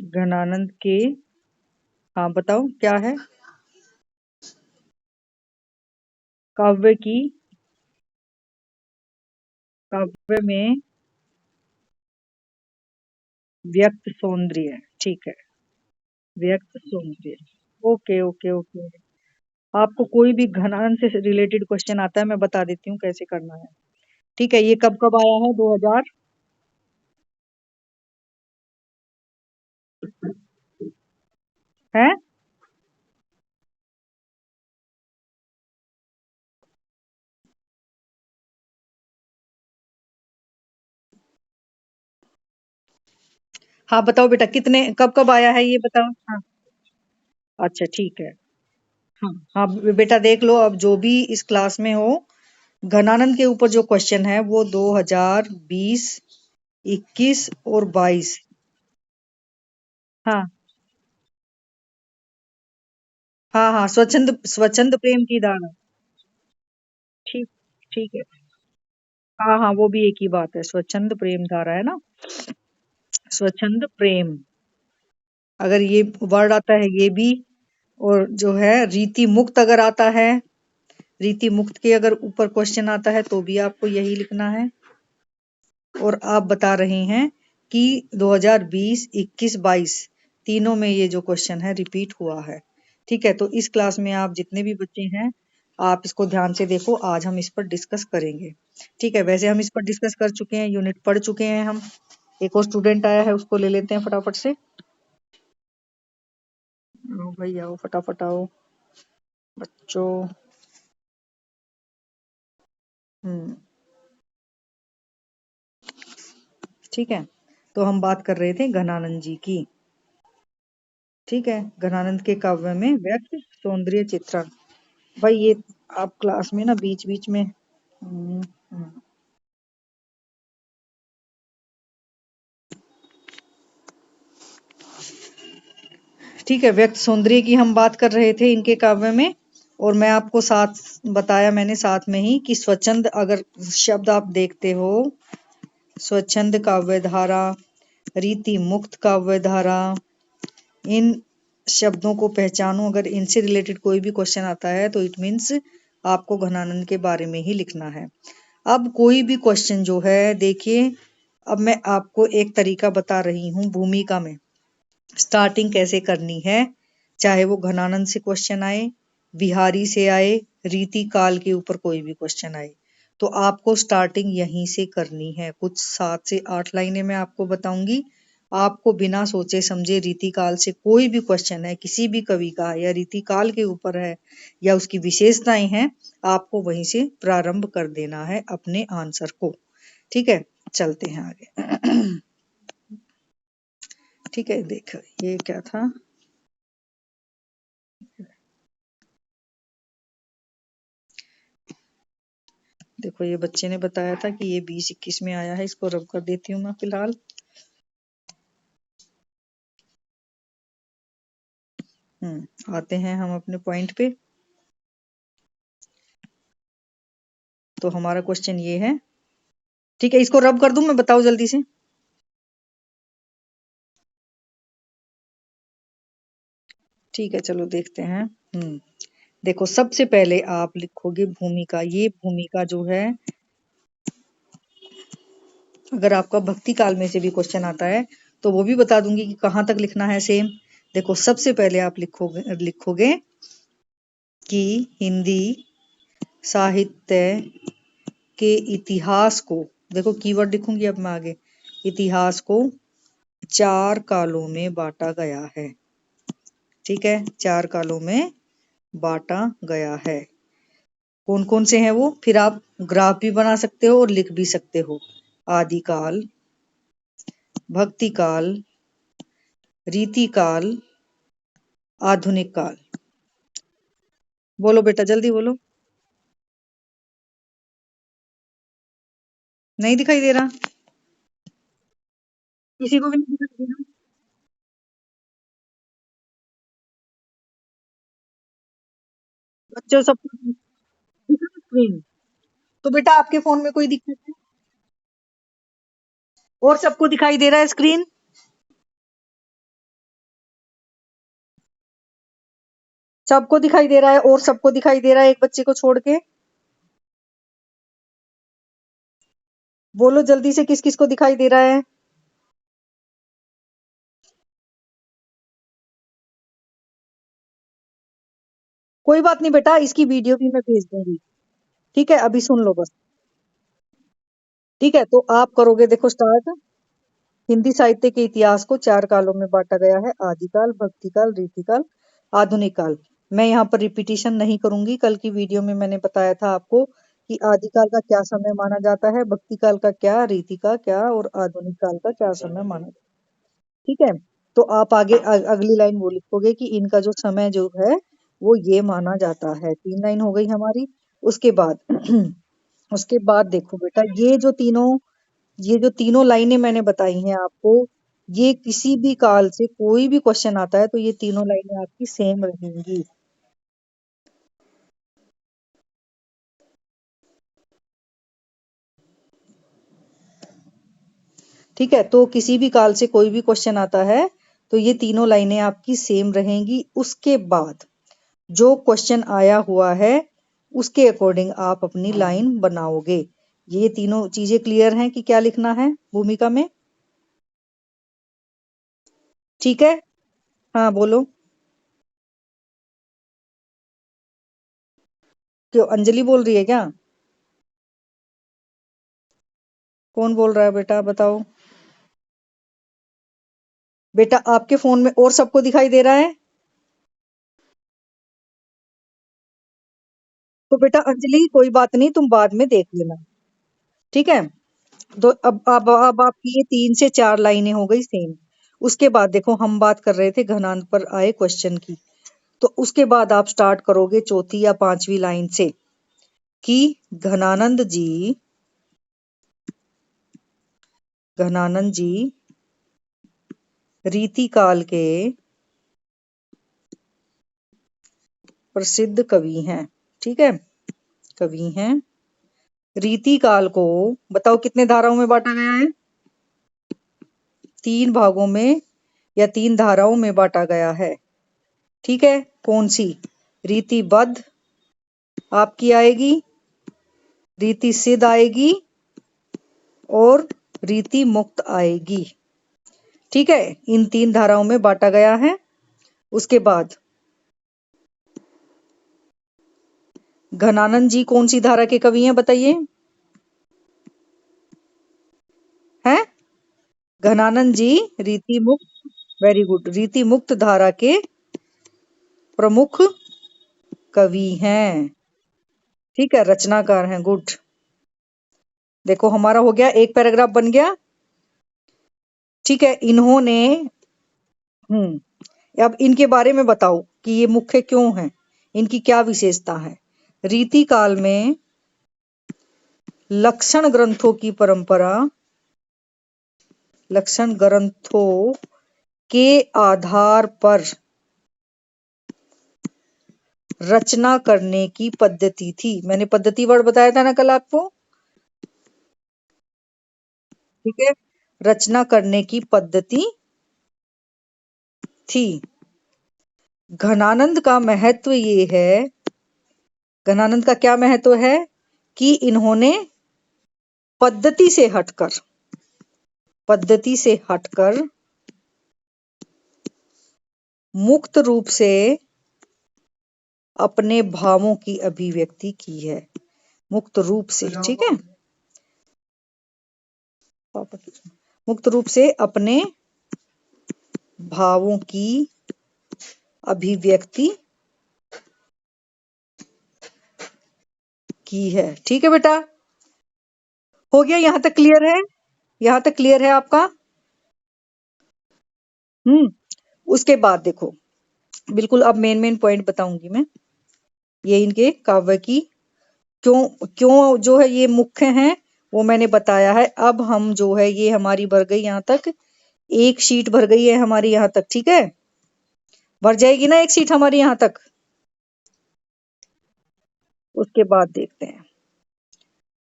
घनानंद के, हाँ बताओ क्या है? काव्य में व्यक्त सौंदर्य, ठीक है, व्यक्त सौंदर्य। Okay okay okay. आपको कोई भी घनानंद से रिलेटेड क्वेश्चन आता है, मैं बता देती हूँ कैसे करना है। ठीक है, ये कब कब आया है? 2000 है। हाँ बताओ बेटा, कितने कब कब आया है ये बताओ। हाँ अच्छा ठीक है। हाँ हाँ बेटा देख लो, अब जो भी इस क्लास में हो, घनानंद के ऊपर जो क्वेश्चन है वो 2020, 21 और 22। हाँ हाँ हाँ, स्वच्छंद स्वच्छंद प्रेम की धारा। ठीक, ठीक है। हाँ हाँ, वो भी एक ही बात है, स्वच्छंद प्रेम धारा है ना। स्वच्छंद प्रेम, अगर ये वर्ड आता है ये भी, और जो है रीति मुक्त अगर आता है, रीति मुक्त के अगर ऊपर क्वेश्चन आता है तो भी आपको यही लिखना है। और आप बता रहे हैं कि 2020, 21, 22 तीनों में ये जो क्वेश्चन है रिपीट हुआ है। ठीक है, तो इस क्लास में आप जितने भी बच्चे हैं, आप इसको ध्यान से देखो, आज हम इस पर डिस्कस करेंगे। ठीक है, वैसे हम इस पर डिस्कस कर चुके हैं, यूनिट पढ़ चुके हैं हम। एक और स्टूडेंट आया है, उसको ले लेते हैं फटाफट से। आओ भाई आओ, फटाफट आओ बच्चों। हम्म, ठीक है, तो हम बात कर रहे थे घनानंद जी की। ठीक है, घनानंद के काव्य में व्यक्त सौंदर्य चित्रण। भाई ये आप क्लास में ना बीच बीच में ठीक है, व्यक्त सौंदर्य की हम बात कर रहे थे इनके काव्य में। और मैं आपको साथ बताया मैंने साथ में ही कि स्वच्छंद अगर शब्द आप देखते हो, स्वच्छंद काव्य धारा, रीति मुक्त काव्य धारा, इन शब्दों को पहचानो। अगर इनसे रिलेटेड कोई भी क्वेश्चन आता है तो इट मीन्स आपको घनानंद के बारे में ही लिखना है। अब कोई भी क्वेश्चन जो है, देखिए, अब मैं आपको एक तरीका बता रही हूँ भूमिका में स्टार्टिंग कैसे करनी है। चाहे वो घनानंद से क्वेश्चन आए, बिहारी से आए, रीति काल के ऊपर कोई भी क्वेश्चन आए, तो आपको स्टार्टिंग यहीं से करनी है। कुछ 7 से 8 लाइनें मैं आपको बताऊंगी। आपको बिना सोचे समझे रीति काल से कोई भी क्वेश्चन है, किसी भी कवि का है या रीति काल के ऊपर है या उसकी विशेषताएं हैं, आपको वहीं से प्रारंभ कर देना है अपने आंसर को। ठीक है, चलते हैं आगे। ठीक है, देखो ये क्या था। देखो ये बच्चे ने बताया था कि ये 20-21 में आया है, इसको रब कर देती हूँ मैं फिलहाल। आते हैं हम अपने पॉइंट पे। तो हमारा क्वेश्चन ये है, ठीक है, इसको रब कर दूं मैं, बताओ जल्दी से। ठीक है चलो देखते हैं। देखो सबसे पहले आप लिखोगे भूमिका। ये भूमिका जो है, अगर आपका भक्ति काल में से भी क्वेश्चन आता है तो वो भी बता दूंगी कि कहाँ तक लिखना है, सेम। देखो सबसे पहले आप लिखोगे लिखोगे कि हिंदी साहित्य के इतिहास को, देखो कीवर्ड लिखूंगी अब मैं आगे, इतिहास को 4 कालों में बांटा गया है। ठीक है, 4 कालों में बांटा गया है। कौन कौन से हैं वो, फिर आप ग्राफ भी बना सकते हो और लिख भी सकते हो। आदिकाल, भक्ति काल, रीति काल, आधुनिक काल। बोलो बेटा जल्दी बोलो। नहीं दिखाई दे रहा? किसी को भी नहीं दिखाई दे रहा? बच्चों सबको दिखा स्क्रीन? तो बेटा आपके फोन में कोई दिक्कत है? और सबको दिखाई दे रहा है स्क्रीन? सबको दिखाई दे रहा है और सबको दिखाई दे रहा है एक बच्चे को छोड़ के? बोलो जल्दी से, किस किस को दिखाई दे रहा है? कोई बात नहीं बेटा, इसकी वीडियो भी मैं भेज दूंगी। ठीक है, अभी सुन लो बस। ठीक है, तो आप करोगे, देखो स्टार्ट। हिंदी साहित्य के इतिहास को 4 कालों में बांटा गया है: आदिकाल, भक्तिकाल, रीतिकाल, आधुनिक काल। मैं यहाँ पर रिपीटिशन नहीं करूंगी, कल की वीडियो में मैंने बताया था आपको कि आदिकाल का क्या समय माना जाता है, भक्तिकाल का क्या, रीति का क्या, और आधुनिक काल का क्या समय माना जाता है। ठीक है, तो आप आगे अगली लाइन वो लिखोगे कि इनका जो समय जो है वो ये माना जाता है। 3 लाइन हो गई हमारी। उसके बाद उसके बाद देखो बेटा, ये जो तीनों लाइनें मैंने बताई हैं आपको, ये किसी भी काल से कोई भी क्वेश्चन आता है तो ये तीनों लाइनें आपकी सेम रहेंगी। ठीक है, तो किसी भी काल से कोई भी क्वेश्चन आता है तो ये तीनों लाइनें आपकी सेम रहेंगी। उसके बाद जो क्वेश्चन आया हुआ है उसके अकॉर्डिंग आप अपनी लाइन बनाओगे। ये तीनों चीजें क्लियर हैं कि क्या लिखना है भूमिका में? ठीक है, हाँ बोलो। क्यों, अंजलि बोल रही है क्या? कौन बोल रहा है बेटा, बताओ। बेटा आपके फोन में और सबको दिखाई दे रहा है? तो बेटा अंजलि कोई बात नहीं, तुम बाद में देख लेना। ठीक है, तो अब आपकी ये 3 से 4 लाइनें हो गई सेम। उसके बाद देखो, हम बात कर रहे थे घनांक पर आए क्वेश्चन की, तो उसके बाद आप स्टार्ट करोगे चौथी या पांचवी लाइन से कि घनानंद जी रीति काल के प्रसिद्ध कवि हैं। ठीक है, कवि हैं। रीति काल को बताओ कितने धाराओं में बांटा गया है? 3 भागों में या 3 धाराओं में बांटा गया है। ठीक है, कौन सी? रीतिबद्ध आपकी आएगी, रीति सिद्ध आएगी, और रीति मुक्त आएगी। ठीक है, इन 3 धाराओं में बांटा गया है। उसके बाद घनानंद जी कौन सी धारा के कवि हैं बताइए? हैं? घनानंद जी रीति मुक्त, वेरी गुड, रीति मुक्त धारा के प्रमुख कवि हैं। ठीक है, रचनाकार हैं, गुड। देखो हमारा हो गया, एक पैराग्राफ बन गया। ठीक है, इन्होंने अब इनके बारे में बताओ कि ये मुख्य क्यों हैं, इनकी क्या विशेषता है। रीति काल में लक्षण ग्रंथों की परंपरा, लक्षण ग्रंथों के आधार पर रचना करने की पद्धति थी। मैंने पद्धति वर्ड बताया था ना कल आपको। ठीक है, रचना करने की पद्धति थी। घनानंद का महत्व ये है, घनानंद का क्या महत्व है कि इन्होंने पद्धति से हटकर मुक्त रूप से अपने भावों की अभिव्यक्ति की है। मुक्त रूप से, ठीक है, मुक्त रूप से अपने भावों की अभिव्यक्ति की है। ठीक है बेटा, हो गया, यहां तक क्लियर है? यहां तक क्लियर है आपका? उसके बाद देखो, बिल्कुल अब मेन मेन पॉइंट बताऊंगी मैं, ये इनके काव्य की क्यों क्यों जो है ये मुख्य हैं वो मैंने बताया है। अब हम जो है ये हमारी भर गई यहाँ तक, एक शीट भर गई है हमारी यहाँ तक। ठीक है, भर जाएगी ना एक सीट हमारी यहाँ तक? उसके बाद देखते हैं,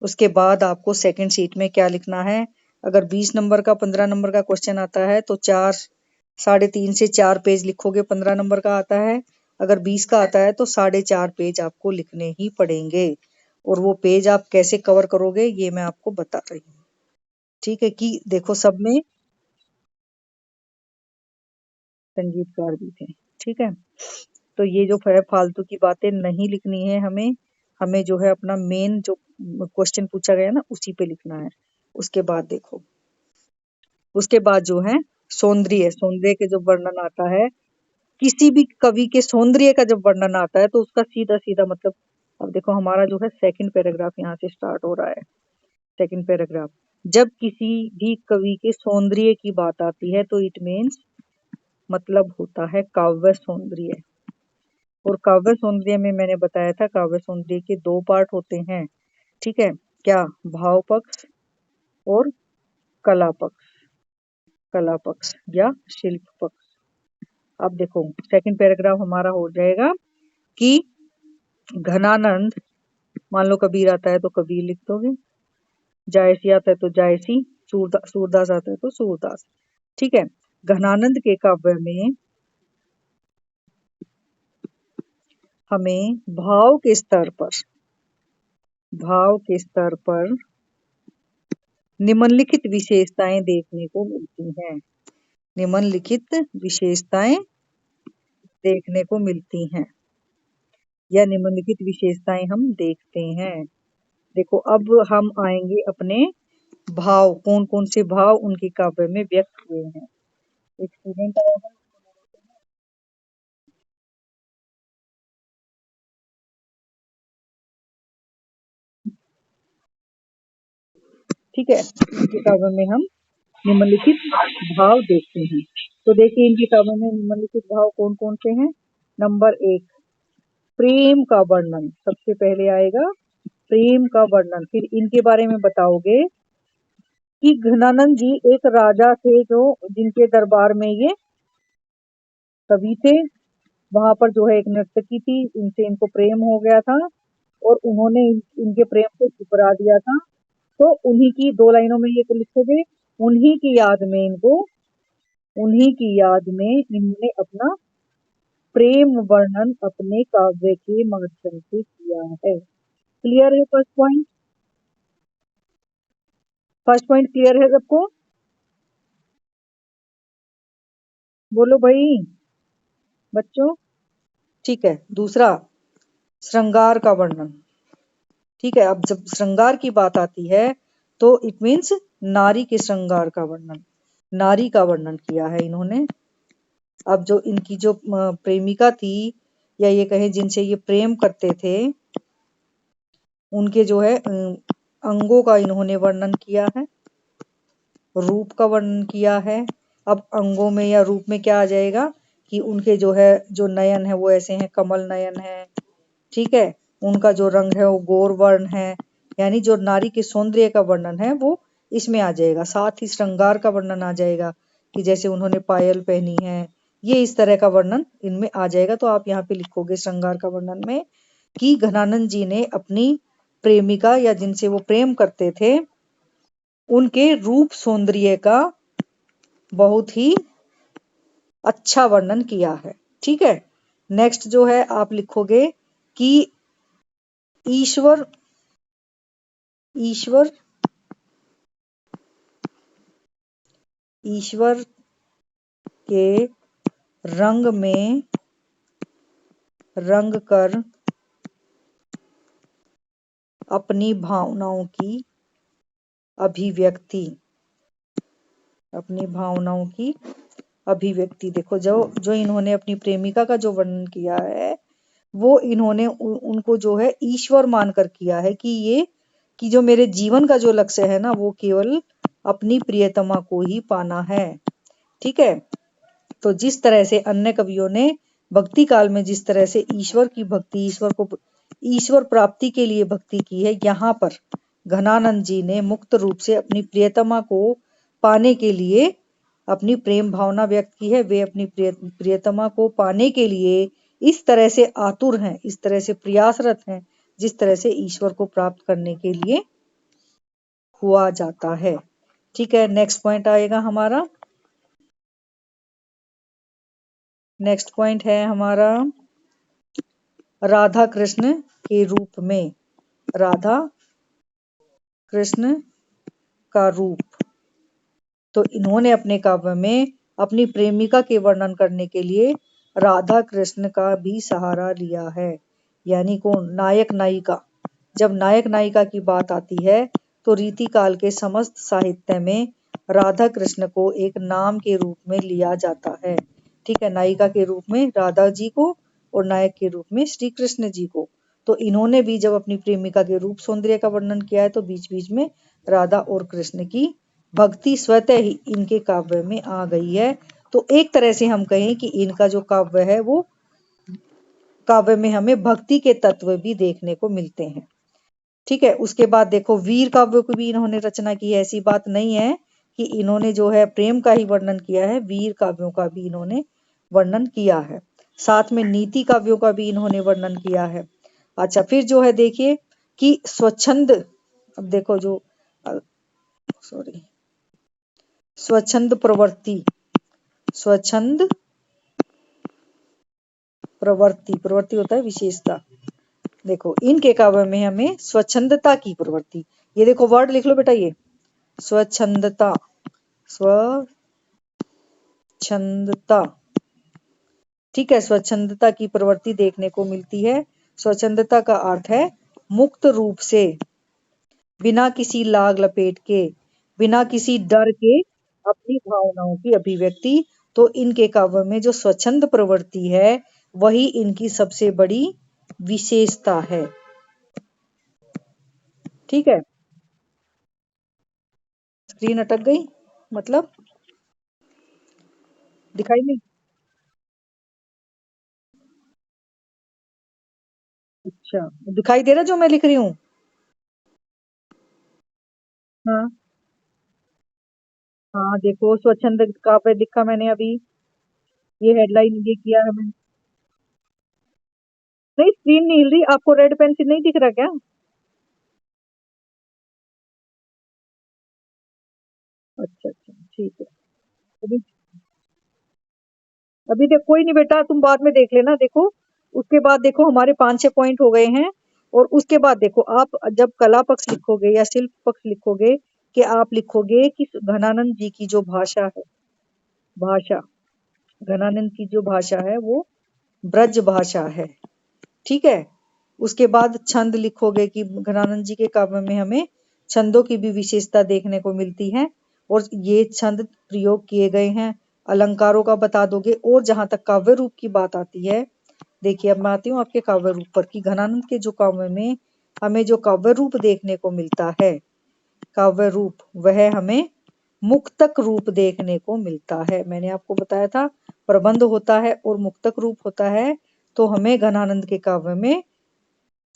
उसके बाद आपको सेकंड शीट में क्या लिखना है। अगर 20 नंबर का 15 नंबर का क्वेश्चन आता है तो 3.5 से 4 पेज लिखोगे, 15 नंबर का आता है। अगर 20 का आता है तो 4.5 पेज आपको लिखने ही पड़ेंगे। और वो पेज आप कैसे कवर करोगे ये मैं आपको बता रही हूँ। ठीक है, कि देखो सब में संगीतकार भी थे। ठीक है, तो ये जो है फालतू की बातें नहीं लिखनी है हमें। हमें जो है अपना मेन जो क्वेश्चन पूछा गया ना उसी पे लिखना है। उसके बाद देखो, उसके बाद जो है सौंदर्य, सौंदर्य के जो वर्णन आता है, किसी भी कवि के सौंदर्य का जब वर्णन आता है तो उसका सीधा सीधा मतलब, अब देखो हमारा जो है सेकंड पैराग्राफ यहाँ से स्टार्ट हो रहा है। सेकंड पैराग्राफ, जब किसी भी कवि के सौंदर्य की बात आती है तो इट मीन्स मतलब होता है काव्य सौंदर्य। और काव्य सौंदर्य में मैंने बताया था काव्य सौंदर्य के 2 पार्ट होते हैं। ठीक है, क्या? भाव पक्ष और कला पक्ष, कला पक्ष या शिल्प पक्ष। अब देखो सेकंड पैराग्राफ हमारा हो जाएगा कि घनानंद, मान लो कबीर आता है तो कबीर लिख दोगे, जायसी आता है तो जायसी, सूरदास आता है तो सूरदास। ठीक है, घनानंद के काव्य में हमें भाव के स्तर पर, भाव के स्तर पर निम्नलिखित विशेषताएं देखने को मिलती हैं। निम्नलिखित विशेषताएं देखने को मिलती हैं या निम्नलिखित विशेषताएं हम देखते हैं। देखो अब हम आएंगे अपने भाव, कौन कौन से भाव उनके काव्य में व्यक्त हुए हैं। एक स्टूडेंट आया है, ठीक है, इनके काव्य में हम निम्नलिखित भाव देखते हैं। तो देखिए इनके काव्य में निम्नलिखित भाव कौन कौन से हैं। नंबर 1, प्रेम का वर्णन सबसे पहले आएगा, प्रेम का वर्णन। फिर इनके बारे में बताओगे कि घनानंद जी एक राजा थे जो जिनके दरबार में ये कवि थे। वहां पर जो है एक नर्तकी थी, इनसे इनको प्रेम हो गया था और उन्होंने इनके प्रेम को ठुकरा दिया था। तो उन्हीं की 2 लाइनों में ये तो लिखोगे, उन्हीं की याद में इनको, उन्हीं की याद में इन्होंने अपना प्रेम वर्णन अपने काव्य के माध्यम से किया है। क्लियर है first point? First point clear है सबको? बोलो भाई बच्चों। ठीक है, दूसरा श्रृंगार का वर्णन। ठीक है, अब जब श्रृंगार की बात आती है तो इट मीन्स नारी के श्रृंगार का वर्णन, नारी का वर्णन किया है इन्होंने। अब जो इनकी जो प्रेमिका थी या ये कहें जिनसे ये प्रेम करते थे, उनके जो है अंगों का इन्होंने वर्णन किया है, रूप का वर्णन किया है। अब अंगों में या रूप में क्या आ जाएगा कि उनके जो है जो नयन है वो ऐसे हैं, कमल नयन है। ठीक है, उनका जो रंग है वो गौर वर्ण है। यानी जो नारी के सौंदर्य का वर्णन है वो इसमें आ जाएगा। साथ ही श्रृंगार का वर्णन आ जाएगा कि जैसे उन्होंने पायल पहनी है, ये इस तरह का वर्णन इनमें आ जाएगा। तो आप यहाँ पे लिखोगे श्रृंगार का वर्णन में कि घनानंद जी ने अपनी प्रेमिका या जिनसे वो प्रेम करते थे उनके रूप सौंदर्य का बहुत ही अच्छा वर्णन किया है। ठीक है, नेक्स्ट जो है आप लिखोगे कि ईश्वर, ईश्वर, ईश्वर के रंग में रंग कर अपनी भावनाओं की अभिव्यक्ति, अपनी भावनाओं की अभिव्यक्ति। देखो जो जो इन्होंने अपनी प्रेमिका का जो वर्णन किया है वो इन्होंने उनको जो है ईश्वर मानकर किया है कि ये कि जो मेरे जीवन का जो लक्ष्य है ना वो केवल अपनी प्रियतमा को ही पाना है। ठीक है, तो जिस तरह से अन्य कवियों ने भक्ति काल में जिस तरह से ईश्वर की भक्ति, ईश्वर को ईश्वर प्राप्ति के लिए भक्ति की है, यहाँ पर घनानंद जी ने मुक्त रूप से अपनी प्रियतमा को पाने के लिए अपनी प्रेम भावना व्यक्त की है। वे अपनी प्रियतमा को पाने के लिए इस तरह से आतुर हैं, इस तरह से प्रयासरत हैं जिस तरह से ईश्वर को प्राप्त करने के लिए हुआ जाता है। ठीक है, नेक्स्ट पॉइंट आएगा हमारा, नेक्स्ट पॉइंट है हमारा राधा कृष्ण के रूप में, राधा कृष्ण का रूप। तो इन्होंने अपने काव्य में अपनी प्रेमिका के वर्णन करने के लिए राधा कृष्ण का भी सहारा लिया है। यानी कौन? नायक नायिका। जब नायक नायिका की बात आती है तो रीतिकाल के समस्त साहित्य में राधा कृष्ण को एक नाम के रूप में लिया जाता है। ठीक है, नायिका के रूप में राधा जी को और नायक के रूप में श्री कृष्ण जी को। तो इन्होंने भी जब अपनी प्रेमिका के रूप सौंदर्य का वर्णन किया है तो बीच बीच में राधा और कृष्ण की भक्ति स्वतः ही इनके काव्य में आ गई है। तो एक तरह से हम कहें कि इनका जो काव्य है वो काव्य में हमें भक्ति के तत्व भी देखने को मिलते हैं। ठीक है, उसके बाद देखो वीर काव्यों की भी इन्होंने रचना की है। ऐसी बात नहीं है कि इन्होंने जो है प्रेम का ही वर्णन किया है, वीर काव्यों का भी इन्होंने वर्णन किया है। साथ में नीति काव्यों का भी इन्होंने वर्णन किया है। अच्छा, फिर जो है देखिए कि स्वच्छंद, अब देखो जो सॉरी स्वच्छंद प्रवृत्ति, स्वच्छंद प्रवृत्ति, प्रवृत्ति होता है विशेषता। देखो इनके काव्य में हमें स्वच्छंदता की प्रवृत्ति, ये देखो वर्ड लिख लो बेटा, ये स्वच्छंदता, स्वच्छंदता। ठीक है, स्वच्छंदता की प्रवृत्ति देखने को मिलती है। स्वच्छंदता का अर्थ है मुक्त रूप से, बिना किसी लाग लपेट के, बिना किसी डर के अपनी भावनाओं की अभिव्यक्ति। तो इनके काव्य में जो स्वच्छंद प्रवृत्ति है वही इनकी सबसे बड़ी विशेषता है। ठीक है, स्क्रीन अटक गई मतलब दिखाई नहीं? अच्छा, दिखाई दे रहा जो मैं लिख रही हूँ? हाँ हाँ, देखो स्वच्छंद काव्य लिखा मैंने अभी, ये हेडलाइन ये किया है मैंने। नहीं, स्क्रीन नहीं हिल रही, आपको रेड पेंसिल नहीं दिख रहा क्या? अच्छा अच्छा, ठीक है। अभी अभी देख, कोई नहीं बेटा, तुम बाद में देख लेना। देखो उसके बाद देखो हमारे 5-6 पॉइंट हो गए हैं। और उसके बाद देखो आप जब कला पक्ष लिखोगे या शिल्प पक्ष लिखोगे कि आप लिखोगे कि घनानंद जी की जो भाषा है, भाषा, घनानंद की जो भाषा है वो ब्रज भाषा है। ठीक है, उसके बाद छंद लिखोगे कि घनानंद जी के काव्य में हमें छंदों की भी विशेषता देखने को मिलती है और ये छंद प्रयोग किए गए हैं। अलंकारों का बता दोगे। और जहां तक काव्य रूप की बात आती है, देखिए अब मैं आती हूँ आपके काव्य रूप पर कि घनानंद के जो काव्य में हमें जो काव्य रूप देखने को मिलता है, काव्य रूप वह हमें मुक्तक रूप देखने को मिलता है। मैंने आपको बताया था प्रबंध होता है और मुक्तक रूप होता है। तो हमें घनानंद के काव्य में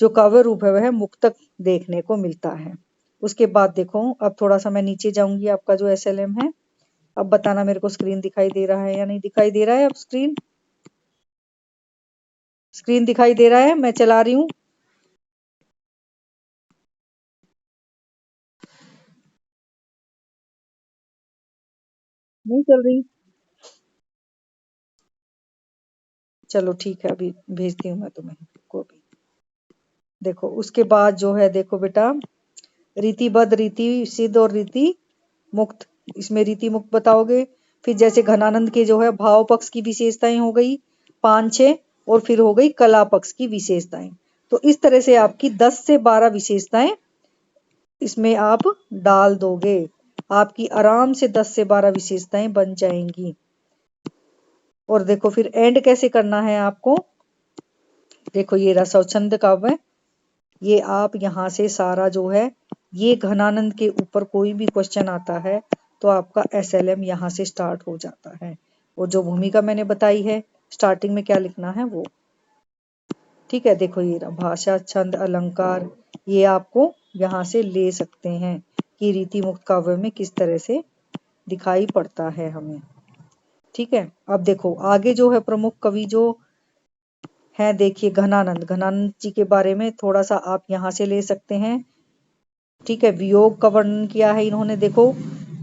जो काव्य रूप है वह मुक्तक देखने को मिलता है। उसके बाद देखो अब थोड़ा सा मैं नीचे जाऊंगी, आपका जो एसएलएम है। अब बताना मेरे को स्क्रीन दिखाई दे रहा है या नहीं दिखाई दे रहा है? अब स्क्रीन स्क्रीन दिखाई दे रहा है, मैं चला रही हूँ। नहीं चल रही? चलो ठीक है, अभी भेजती हूँ मैं तुम्हें को भी। देखो उसके बाद जो है देखो बेटा, रीतिबद्ध, रीति सिद्ध और रीति मुक्त। इसमें रीति मुक्त बताओगे। फिर जैसे घनानंद के जो है भाव पक्ष की विशेषताएं हो गई 5-6, और फिर हो गई कला पक्ष की विशेषताएं। तो इस तरह से आपकी 10 से 12 विशेषताएं इसमें आप डाल दोगे, आपकी आराम से 10 से 12 विशेषताएं बन जाएंगी। और देखो फिर एंड कैसे करना है आपको। देखो ये रहा स्वच्छंद काव्य, ये आप यहाँ से सारा जो है, ये घनानंद के ऊपर कोई भी क्वेश्चन आता है तो आपका एसएलएम यहाँ से स्टार्ट हो जाता है। और जो भूमिका मैंने बताई है स्टार्टिंग में क्या लिखना है वो। ठीक है, देखो ये रहा भाषा, छंद, अलंकार, ये आपको यहाँ से ले सकते हैं कि रीति मुक्त काव्य में किस तरह से दिखाई पड़ता है हमें। ठीक है, अब देखो आगे जो है प्रमुख कवि जो है, देखिए घनानंद, घनानंद जी के बारे में थोड़ा सा आप यहाँ से ले सकते हैं। ठीक है, वियोग का वर्णन किया है इन्होंने। देखो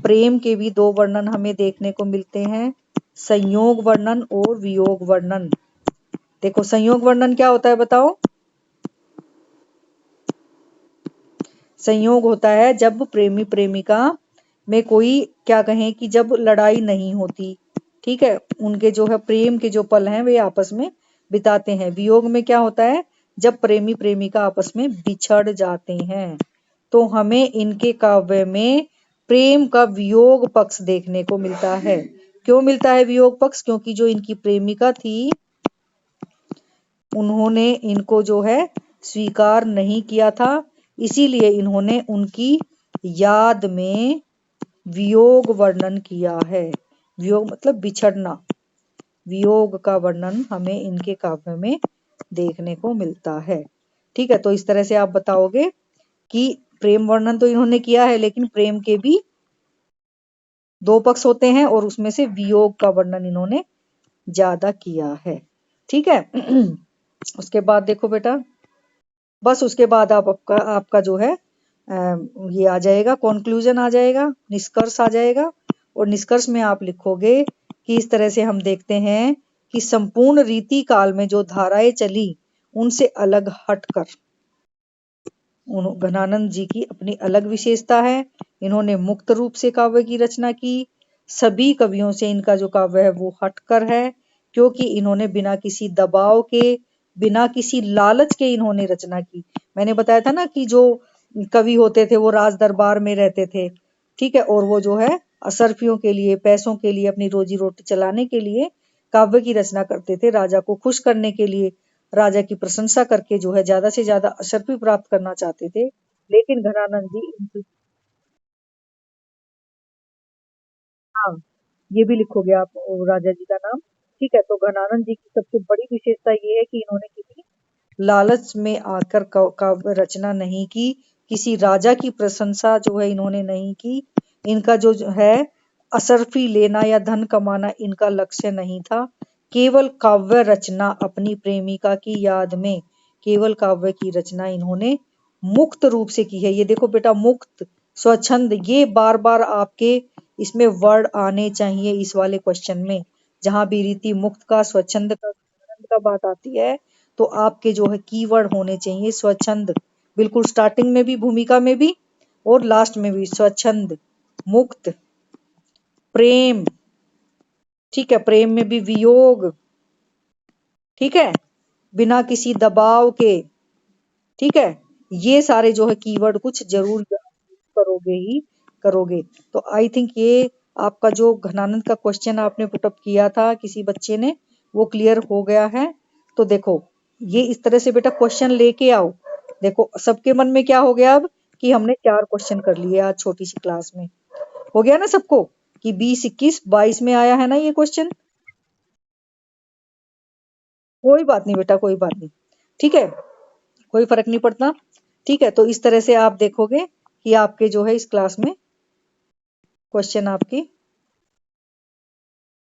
प्रेम के भी दो वर्णन हमें देखने को मिलते हैं, संयोग वर्णन और वियोग वर्णन। देखो संयोग वर्णन क्या होता है बताओ। संयोग होता है जब प्रेमी प्रेमिका में कोई क्या कहें कि जब लड़ाई नहीं होती, ठीक है, उनके जो है प्रेम के जो पल हैं वे आपस में बिताते हैं। वियोग में क्या होता है, जब प्रेमी प्रेमिका आपस में बिछड़ जाते हैं। तो हमें इनके काव्य में प्रेम का वियोग पक्ष देखने को मिलता है। क्यों मिलता है वियोग पक्ष? क्योंकि जो इनकी प्रेमिका थी उन्होंने इनको जो है स्वीकार नहीं किया था, इसीलिए इन्होंने उनकी याद में वियोग वर्णन किया है। वियोग मतलब बिछड़ना, वियोग का वर्णन हमें इनके काव्य में देखने को मिलता है। ठीक है, तो इस तरह से आप बताओगे कि प्रेम वर्णन तो इन्होंने किया है, लेकिन प्रेम के भी दो पक्ष होते हैं और उसमें से वियोग का वर्णन इन्होंने ज्यादा किया है। ठीक है। उसके बाद देखो बेटा, बस उसके बाद आपका आपका जो है ये आ जाएगा, कॉन्क्लूजन आ जाएगा, निष्कर्ष आ जाएगा। और निष्कर्ष में आप लिखोगे कि इस तरह से हम देखते हैं कि संपूर्ण रीति काल में जो धाराएं चली उनसे अलग हटकर घनानंद जी की अपनी अलग विशेषता है। इन्होंने मुक्त रूप से काव्य की रचना की। सभी कवियों से इनका जो काव्य है वो हटकर है, क्योंकि इन्होंने बिना किसी दबाव के, बिना किसी लालच के इन्होंने रचना की। मैंने बताया था ना कि जो कवि होते थे वो राज दरबार में रहते थे, ठीक है, और वो जो है असरफियों के लिए, पैसों के लिए, अपनी रोजी रोटी चलाने के लिए काव्य की रचना करते थे, राजा को खुश करने के लिए, राजा की प्रशंसा करके जो है ज्यादा से ज्यादा अशर्फी प्राप्त करना चाहते थे। लेकिन घनानंद जी, हाँ, ये भी लिखोगे आप राजा जी का नाम। ठीक है, तो घनानंद जी की सबसे बड़ी विशेषता ये है कि इन्होंने किसी लालच में आकर काव्य रचना नहीं की, किसी राजा की प्रशंसा जो है इन्होंने नहीं की। इनका जो है असरफी लेना या धन कमाना इनका लक्ष्य नहीं था। केवल काव्य रचना अपनी प्रेमिका की याद में, केवल काव्य की रचना इन्होंने मुक्त रूप से की है। ये देखो बेटा, मुक्त, स्वच्छंद, ये बार बार आपके इसमें वर्ड आने चाहिए इस वाले क्वेश्चन में। जहां भी रीति मुक्त का, स्वच्छंद का, आनंद का बात आती है तो आपके जो है कीवर्ड होने चाहिए स्वच्छंद, बिल्कुल स्टार्टिंग में भी, भूमिका में भी, और लास्ट में भी। स्वच्छंद, मुक्त, प्रेम, ठीक है, प्रेम में भी वियोग, ठीक है, बिना किसी दबाव के, ठीक है, ये सारे जो है कीवर्ड कुछ जरूर करोगे ही करोगे। तो आई थिंक ये आपका जो घनानंद का क्वेश्चन आपने पुटअप किया था किसी बच्चे ने, वो क्लियर हो गया है। तो देखो, ये इस तरह से बेटा क्वेश्चन लेके आओ। देखो सबके मन में क्या हो गया अब, कि हमने 4 क्वेश्चन कर लिए आज छोटी सी क्लास में। हो गया ना सबको कि 20, 21, 22 में आया है ना ये क्वेश्चन। कोई बात नहीं बेटा, कोई बात नहीं, ठीक है, कोई फर्क नहीं पड़ता। ठीक है, तो इस तरह से आप देखोगे कि आपके जो है इस क्लास में क्वेश्चन आपके,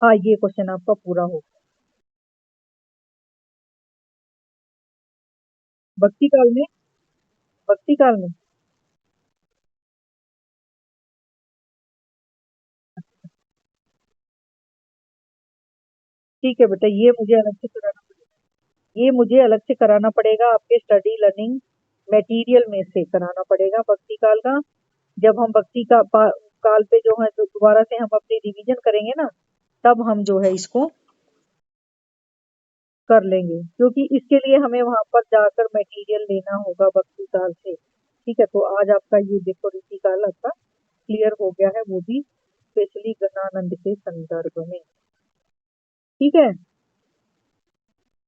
हाँ, ये क्वेश्चन आपका पूरा हो। भक्ति काल में, भक्ति काल में, ठीक है बेटा, ये मुझे अलग से कराना, ये मुझे अलग से कराना पड़ेगा, आपके स्टडी लर्निंग मटेरियल में से कराना पड़ेगा भक्ति काल का। जब हम भक्ति का काल पे जो है तो दोबारा से हम अपनी रिवीजन करेंगे ना, तब हम जो है इसको कर लेंगे, क्योंकि इसके लिए हमें वहां पर जाकर मटेरियल लेना होगा भक्ति काल से। ठीक है, तो आज आपका ये देखो रीति काल आपका क्लियर हो गया है, वो भी स्पेशली गणानंद के संदर्भ में। ठीक है।